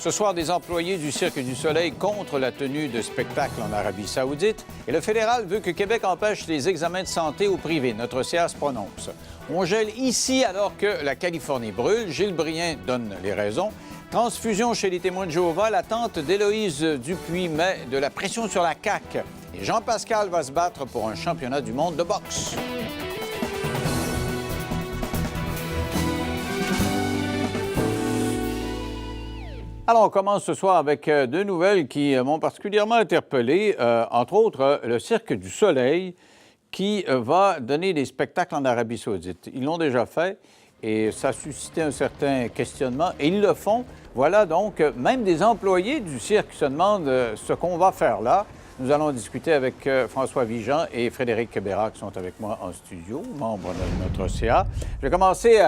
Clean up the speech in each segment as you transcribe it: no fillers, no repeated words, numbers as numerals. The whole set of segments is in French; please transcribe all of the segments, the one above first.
Ce soir, des employés du Cirque du Soleil contre la tenue de spectacles en Arabie Saoudite. Et le fédéral veut que Québec empêche les examens de santé au privé. Notre CA se prononce. On gèle ici alors que la Californie brûle. Gilles Brien donne les raisons. Transfusion chez les témoins de Jéhovah. La tante d'Éloïse Dupuis met de la pression sur la CAQ. Et Jean-Pascal va se battre pour un championnat du monde de boxe. Alors, on commence ce soir avec deux nouvelles qui m'ont particulièrement interpellé, entre autres le Cirque du Soleil qui va donner des spectacles en Arabie Saoudite. Ils l'ont déjà fait et ça a suscité un certain questionnement et ils le font. Voilà donc, même des employés du cirque se demandent ce qu'on va faire là. Nous allons discuter avec François Vigeant et Frédéric Bérard qui sont avec moi en studio, membres de notre CA. Je vais commencer,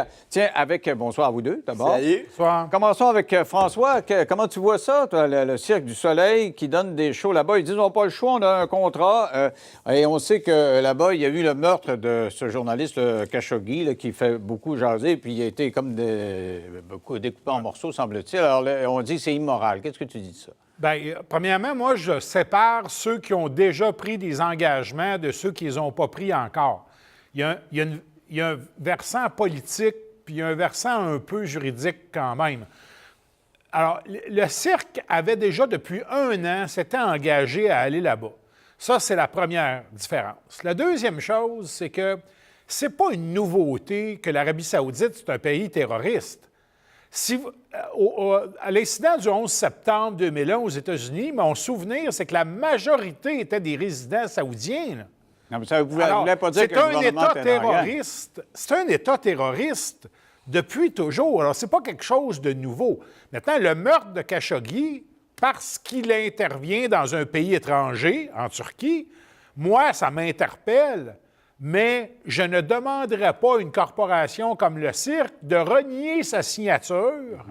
avec... bonsoir à vous deux, d'abord. Salut. Bonsoir. Commençons avec François. Comment tu vois ça, toi, le Cirque du Soleil qui donne des shows là-bas? Ils disent, on n'a pas le choix, on a un contrat. Et on sait que là-bas, il y a eu le meurtre de ce journaliste Khashoggi là, qui fait beaucoup jaser, puis il a été comme beaucoup découpé en morceaux, semble-t-il. Alors, là, on dit que c'est immoral. Qu'est-ce que tu dis de ça? Bien, premièrement, moi, je sépare ceux qui ont déjà pris des engagements de ceux qui les ont pas pris encore. Il y a un versant politique, puis il y a un versant un peu juridique quand même. Alors, le cirque avait déjà, depuis 1 an, s'était engagé à aller là-bas. Ça, c'est la première différence. La deuxième chose, c'est que c'est pas une nouveauté que l'Arabie saoudite, c'est un pays terroriste. À l'incident du 11 septembre 2001 aux États-Unis, mon souvenir, c'est que la majorité étaient des résidents saoudiens. Là. Non, mais ça ne voulait pas dire que le gouvernement était terroriste. C'est un État terroriste depuis toujours. Alors, c'est pas quelque chose de nouveau. Maintenant, le meurtre de Khashoggi, parce qu'il intervient dans un pays étranger, en Turquie, moi, ça m'interpelle. Mais je ne demanderais pas à une corporation comme le Cirque de renier sa signature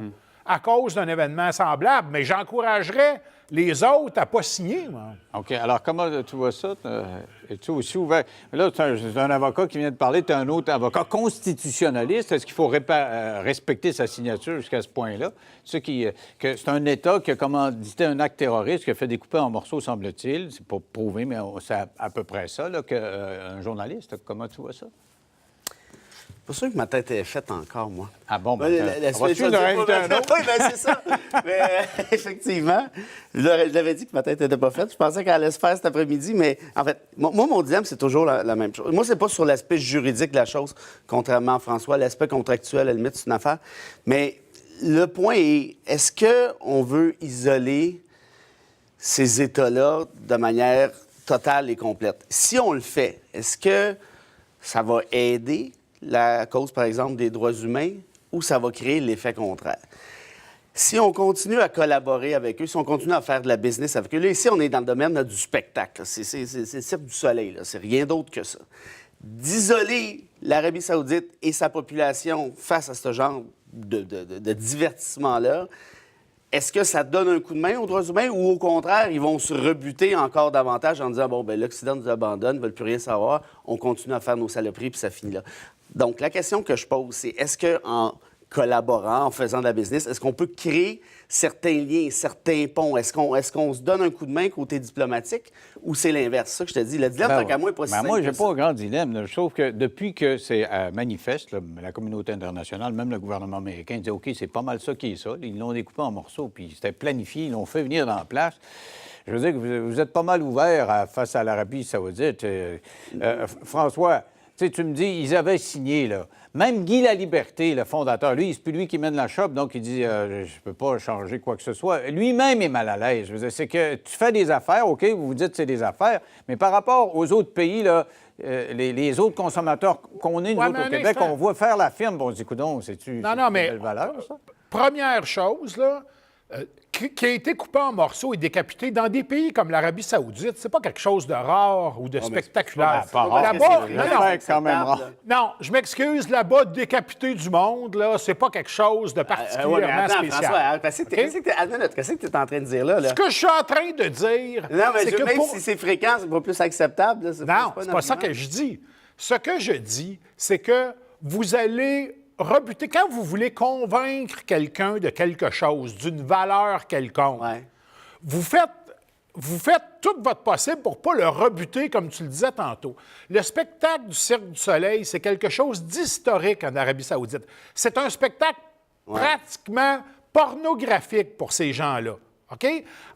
à cause d'un événement semblable, mais j'encouragerais les autres à ne pas signer. Moi. OK. Alors, comment tu vois ça? Es-tu aussi ouvert? Là, tu es un avocat qui vient de parler, tu es un autre avocat constitutionnaliste. Est-ce qu'il faut respecter sa signature jusqu'à ce point-là? Que c'est un État qui a commandité un acte terroriste, qui a fait découper en morceaux, semble-t-il. C'est pas prouvé, mais c'est à peu près ça, qu'un journaliste. Comment tu vois ça? C'est pas sûr que ma tête est faite encore, moi. Ah bon, Oui, c'est ça. Mais effectivement, je l'avais dit que ma tête n'était pas faite. Je pensais qu'elle allait se faire cet après-midi, mais en fait, moi, mon dilemme, c'est toujours la même chose. Moi, c'est pas sur l'aspect juridique de la chose, contrairement à François. L'aspect contractuel, à la limite, c'est une affaire. Mais le point est, est-ce qu'on veut isoler ces États-là de manière totale et complète? Si on le fait, est-ce que ça va aider la cause, par exemple, des droits humains, ou ça va créer l'effet contraire? Si on continue à collaborer avec eux, si on continue à faire de la business avec eux, là, ici, on est dans le domaine là, du spectacle. C'est le Cirque du Soleil, là. C'est rien d'autre que ça. D'isoler l'Arabie saoudite et sa population face à ce genre de divertissement-là, est-ce que ça donne un coup de main aux droits humains ou, au contraire, ils vont se rebuter encore davantage en disant, bon, bien, l'Occident nous abandonne, ne veulent plus rien savoir, on continue à faire nos saloperies, puis ça finit là. Donc, la question que je pose, c'est est-ce qu'en collaborant, en faisant de la business, est-ce qu'on peut créer certains liens, certains ponts? Est-ce qu'on se donne un coup de main côté diplomatique ou c'est l'inverse? C'est ça que je te dis. Le dilemme, tant qu'à moi, n'est pas si simple. Moi, je n'ai pas un grand dilemme. Là. Je trouve que depuis que c'est manifeste, là, la communauté internationale, même le gouvernement américain, dit OK, c'est pas mal ça qui est ça. Ils l'ont découpé en morceaux, puis c'était planifié, ils l'ont fait venir dans la place. Je veux dire que vous êtes pas mal ouvert face à l'Arabie saoudite. François, tu me dis, ils avaient signé, là. Même Guy Laliberté, le fondateur, lui, c'est plus lui qui mène la shop, donc il dit je ne peux pas changer quoi que ce soit. Lui-même est mal à l'aise. Je veux dire, c'est que tu fais des affaires, OK, vous vous dites que c'est des affaires, mais par rapport aux autres pays, là, les autres consommateurs qu'on est, nous autres, au Québec, on voit faire la firme, bon, on se dit, coudonc, c'est-tu une belle valeur, ça? Première chose, là, qui a été coupé en morceaux et décapité dans des pays comme l'Arabie saoudite, c'est pas quelque chose de rare ou de spectaculaire. Non, je m'excuse, là-bas, décapiter du monde, là, c'est pas quelque chose de particulièrement spécial. François, qu'est-ce que tu es en train de dire là? Ce que je suis en train de dire, c'est que même si c'est fréquent, c'est pas plus acceptable. Là, non, c'est pas ça que je dis. Ce que je dis, c'est que vous allez rebuter, quand vous voulez convaincre quelqu'un de quelque chose, d'une valeur quelconque, Ouais. vous faites tout votre possible pour ne pas le rebuter, comme tu le disais tantôt. Le spectacle du Cirque du Soleil, c'est quelque chose d'historique en Arabie Saoudite. C'est un spectacle pratiquement pornographique pour ces gens-là. OK?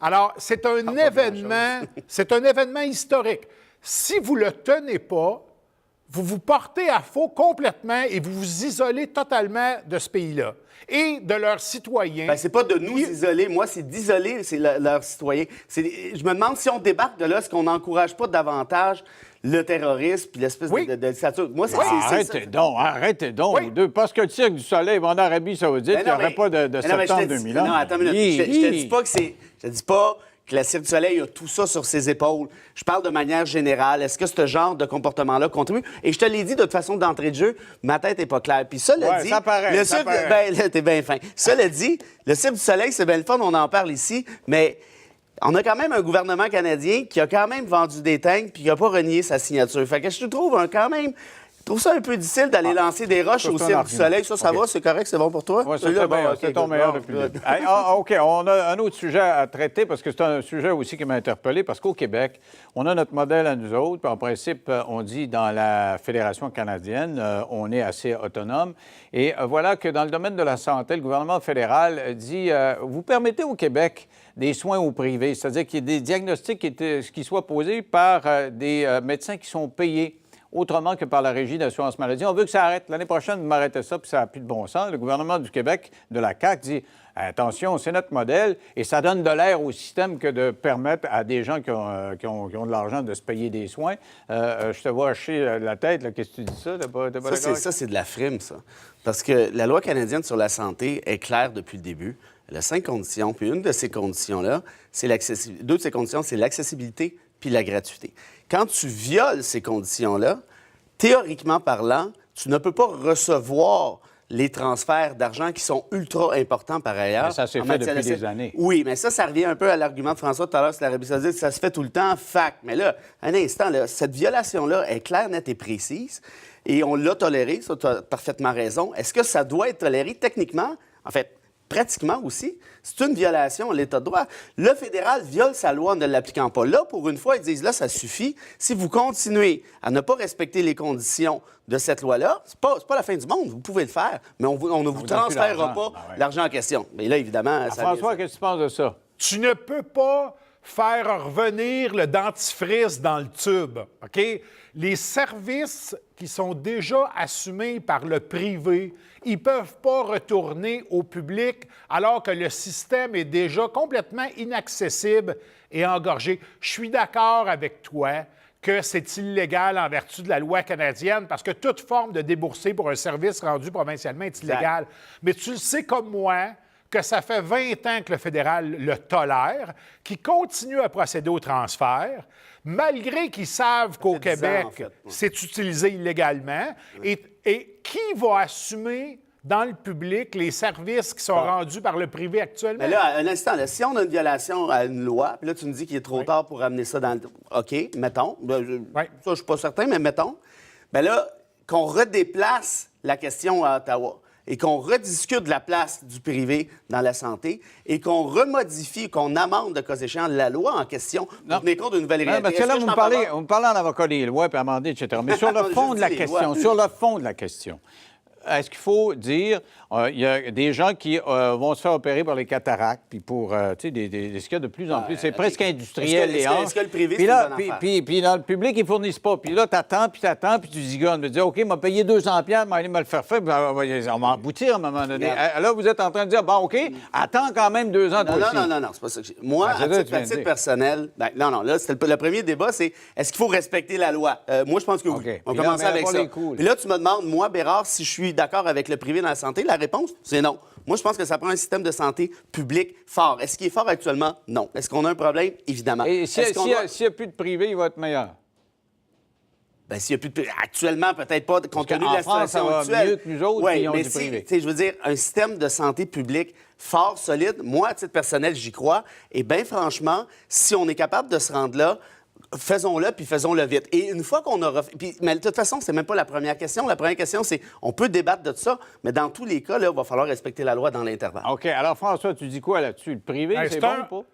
Alors, c'est un événement historique. Si vous ne le tenez pas, vous vous portez à faux complètement et vous vous isolez totalement de ce pays-là et de leurs citoyens. Ben, c'est pas de nous isoler. Moi, c'est d'isoler leurs citoyens. Je me demande si on débarque de là, est-ce qu'on n'encourage pas davantage le terrorisme puis l'espèce de dictature? Moi, c'est Arrêtez donc, Oui. vous deux. Parce que le Cirque du Soleil va en Arabie Saoudite, il n'y aurait pas de septembre 2001. Non, attends une minute. Je te dis pas que c'est... Je te dis pas que la Cirque du Soleil a tout ça sur ses épaules. Je parle de manière générale. Est-ce que ce genre de comportement-là contribue? Et je te l'ai dit de toute façon d'entrée de jeu, ma tête n'est pas claire. Puis ça Ouais, dit... ça paraît, le ça Cirque- paraît. Ben, là, t'es bien fin. Cela dit, le Cirque du Soleil, c'est bien le fun, on en parle ici, mais... On a quand même un gouvernement canadien qui a quand même vendu des tanks puis qui n'a pas renié sa signature. Fait que je trouve je trouve ça un peu difficile d'aller lancer des roches ça, au c'est un Cirque du argument. Soleil. Ça OK. va, c'est correct, c'est bon pour toi? Ouais, Là, bon, OK, c'est ton good. meilleur Bon, depuis le good. début. OK, on a un autre sujet à traiter parce que c'est un sujet aussi qui m'a interpellé parce qu'au Québec, on a notre modèle à nous autres. Puis en principe, on dit dans la Fédération canadienne, on est assez autonome. Et voilà que dans le domaine de la santé, le gouvernement fédéral dit vous permettez au Québec des soins au privé, c'est-à-dire qu'il y ait des diagnostics qui soient posés par des médecins qui sont payés autrement que par la Régie d'assurance maladie. On veut que ça arrête. L'année prochaine, vous m'arrêtez ça, puis ça n'a plus de bon sens. Le gouvernement du Québec, de la CAQ, dit attention, c'est notre modèle, et ça donne de l'air au système que de permettre à des gens qui ont de l'argent de se payer des soins. Je te vois hocher la tête, là, qu'est-ce que tu dis ça? T'es pas d'accord? Ça, c'est de la frime, ça. Parce que la loi canadienne sur la santé est claire depuis le début. Elle a 5 conditions, puis une de ces conditions-là, c'est l'accessibilité. 2 de ces conditions, c'est l'accessibilité puis la gratuité. Quand tu violes ces conditions-là, théoriquement parlant, tu ne peux pas recevoir les transferts d'argent qui sont ultra importants par ailleurs. Mais ça s'est en fait matière depuis de- des années. Oui, mais ça revient un peu à l'argument de François tout à l'heure sur l'Arabie Saoudite, ça se fait tout le temps, fac. Mais là, un instant, là, cette violation-là est claire, nette et précise, et on l'a tolérée, ça, tu as parfaitement raison. Est-ce que ça doit être toléré techniquement? En fait, pratiquement aussi. C'est une violation à l'État de droit. Le fédéral viole sa loi en ne l'appliquant pas. Là, pour une fois, ils disent, là, ça suffit. Si vous continuez à ne pas respecter les conditions de cette loi-là, c'est pas la fin du monde. Vous pouvez le faire, mais on ne vous donne plus transférera l'argent. pas Ah ouais. l'argent en question. Mais là, évidemment, ça François, qu'est-ce que tu penses de ça? Tu ne peux pas faire revenir le dentifrice dans le tube, OK? Les services qui sont déjà assumés par le privé, ils ne peuvent pas retourner au public alors que le système est déjà complètement inaccessible et engorgé. Je suis d'accord avec toi que c'est illégal en vertu de la loi canadienne parce que toute forme de déboursé pour un service rendu provincialement est illégale. Mais tu le sais comme moi que ça fait 20 ans que le fédéral le tolère, qu'il continue à procéder au transfert, malgré qu'ils savent qu'au Ça fait 10 ans, Québec, en fait, ouais. c'est utilisé illégalement. Et qui va assumer dans le public les services qui sont rendus par le privé actuellement? Mais là, un instant, là, si on a une violation à une loi, puis là, tu me dis qu'il est trop tard pour amener ça dans le... OK, mettons. Ça, je ne suis pas certain, mais mettons. Bien là, qu'on redéplace la question à Ottawa et qu'on rediscute de la place du privé dans la santé et qu'on remodifie, qu'on amende, de cas échéant, la loi en question pour tenir compte d'une nouvelle Non, réalité. parce que Est-ce là, je vous t'en me parlez, parle? vous me parlez en avocat des lois, puis amender, etc. Mais sur le Je fond de la dis les question, lois. sur le fond de la question, est-ce qu'il faut dire, il y a des gens qui vont se faire opérer pour les cataractes, puis pour, tu sais, ce qu'il y a de plus en plus, c'est OK. presque industriel, les hanches. est-ce que le privé, Puis c'est là, une bonne affaire? puis dans le public, ils ne fournissent pas. Puis là, t'attends, puis tu zigonnes. Tu dis, OK, m'a payé 200 piastres, mais allez me le faire faire, puis on va aboutir à un moment donné. Regarde. Là, vous êtes en train de dire, bon, OK, attends quand même 2 ans, toi aussi. Non, c'est pas ça que j'ai. Moi, Ben, c'est ça que tu viens de titre dire. personnel, non, là, c'était le premier débat, c'est est-ce qu'il faut respecter la loi? Moi, je pense que oui. OK. On Puis là, commence mais avec pas ça. les coups, là. Puis là, tu me demandes, moi, Bérard, si je suis d'accord avec le privé dans la santé. La réponse, c'est non. Moi, je pense que ça prend un système de santé public fort. Est-ce qu'il est fort actuellement? Non. Est-ce qu'on a un problème? Évidemment. Et Est-ce qu'on doit- s'il n'y a plus de privé, il va être meilleur. Ben, s'il y a plus de... Actuellement, peut-être pas, compte tenu de qu'en la France, situation ça va actuelle. mieux que nous autres, Oui, puis ils ont mais du si, privé. tu sais, je veux dire, un système de santé publique fort, solide, moi, à titre personnel, j'y crois. Et bien franchement, si on est capable de se rendre là, faisons-le, puis faisons-le vite. Et une fois qu'on aura... mais de toute façon, c'est même pas la première question. La première question, c'est, on peut débattre de ça, mais dans tous les cas, là, il va falloir respecter la loi dans l'intervalle. OK. Alors, François, tu dis quoi là-dessus? Le privé, Ben, c'est c'est bon un- ou pas?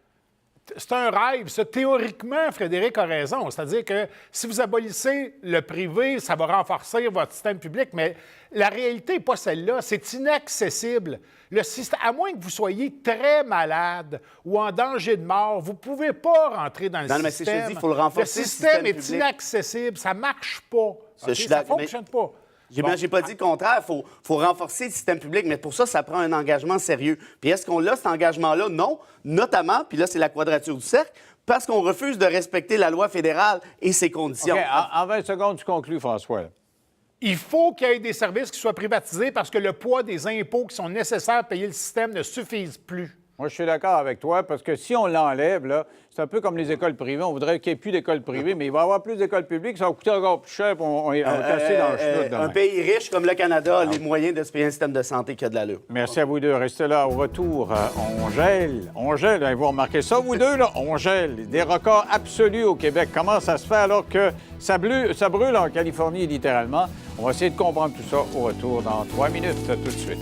C'est un rêve. Ça, théoriquement, Frédéric a raison. C'est-à-dire que si vous abolissez le privé, ça va renforcer votre système public, mais la réalité n'est pas celle-là. C'est inaccessible. Le système, à moins que vous soyez très malade ou en danger de mort, vous ne pouvez pas rentrer dans le Non, mais c'est ce que je système. dis, il faut le renforcer, Le le système système est public. inaccessible. Ça ne marche pas. OK? je suis Ça ne d'accord, mais- fonctionne pas. J'ai Bon. j'ai pas dit le contraire. Il faut renforcer le système public, mais pour ça, ça prend un engagement sérieux. Puis est-ce qu'on a cet engagement-là? Non. Notamment, puis là, c'est la quadrature du cercle, parce qu'on refuse de respecter la loi fédérale et ses conditions. OK. En 20 secondes, tu conclus, François. Il faut qu'il y ait des services qui soient privatisés parce que le poids des impôts qui sont nécessaires à payer le système ne suffisent plus. Moi, je suis d'accord avec toi, parce que si on l'enlève, là, c'est un peu comme les écoles privées. On voudrait qu'il n'y ait plus d'écoles privées, mais il va y avoir plus d'écoles publiques, ça va coûter encore plus cher, puis on va casser dans le chenoute demain. Un pays riche comme le Canada a les moyens de se payer un système de santé qui a de l'allure. Merci à vous deux. Restez là. Au retour, on gèle. On gèle. Vous remarquez ça, vous deux, là? On gèle. Des records absolus au Québec. Comment ça se fait alors que ça brûle en Californie, littéralement? On va essayer de comprendre tout ça au retour dans 3 minutes. À tout de suite.